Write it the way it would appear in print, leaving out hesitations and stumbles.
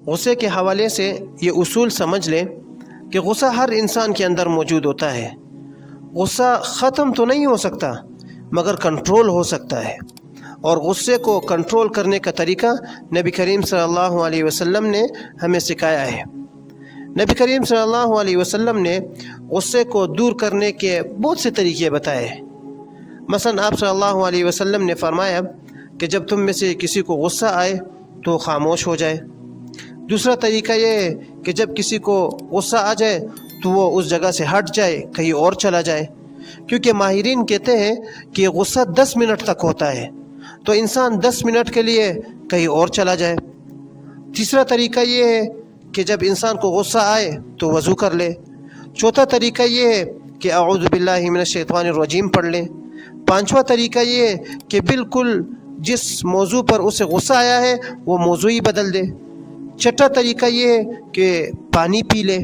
غصے کے حوالے سے یہ اصول سمجھ لیں کہ غصہ ہر انسان کے اندر موجود ہوتا ہے۔ غصہ ختم تو نہیں ہو سکتا مگر کنٹرول ہو سکتا ہے، اور غصے کو کنٹرول کرنے کا طریقہ نبی کریم صلی اللہ علیہ وسلم نے ہمیں سکھایا ہے۔ نبی کریم صلی اللہ علیہ وسلم نے غصے کو دور کرنے کے بہت سے طریقے بتائے۔ مثلا آپ صلی اللہ علیہ وسلم نے فرمایا کہ جب تم میں سے کسی کو غصہ آئے تو خاموش ہو جائے۔ دوسرا طریقہ یہ ہے کہ جب کسی کو غصہ آ جائے تو وہ اس جگہ سے ہٹ جائے، کہیں اور چلا جائے، کیونکہ ماہرین کہتے ہیں کہ غصہ 10 منٹ تک ہوتا ہے، تو انسان 10 منٹ کے لیے کہیں اور چلا جائے۔ تیسرا طریقہ یہ ہے کہ جب انسان کو غصہ آئے تو وضو کر لے۔ چوتھا طریقہ یہ ہے کہ اعوذ باللہ من الشیطان الرجیم پڑھ لے۔ پانچواں طریقہ یہ ہے کہ بالکل جس موضوع پر اسے غصہ آیا ہے وہ موضوع ہی بدل دے۔ چھٹا طریقہ یہ ہے کہ پانی پی لے۔